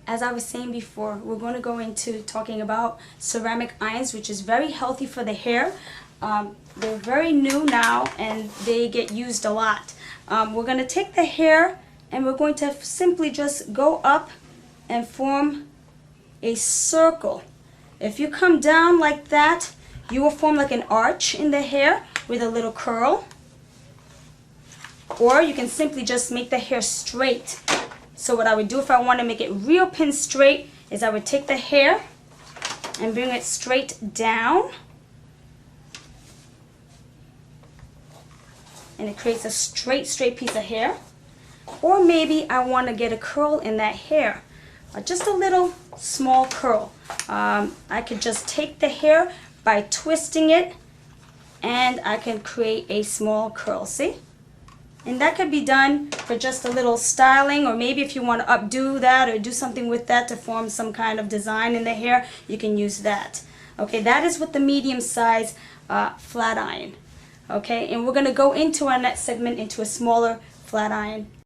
as I was saying before, we're going to go into talking about ceramic irons, which is very healthy for the hair. They're very new now and they get used a lot. We're going to take the hair and we're going to simply just go up and form a circle. If you come down like that, you will form like an arch in the hair with a little curl. Or you can simply just make the hair straight. So what I would do if I want to make it real pin straight is I would take the hair and bring it straight down. And it creates a straight piece of hair. Or maybe I want to get a curl in that hair. Just a little small curl. I could just take the hair by twisting it and I can create a small curl, see? And that could be done for just a little styling, or maybe if you want to updo that or do something with that to form some kind of design in the hair, you can use that. Okay, that is with the medium size flat iron. Okay, and we're going to go into our next segment into a smaller flat iron.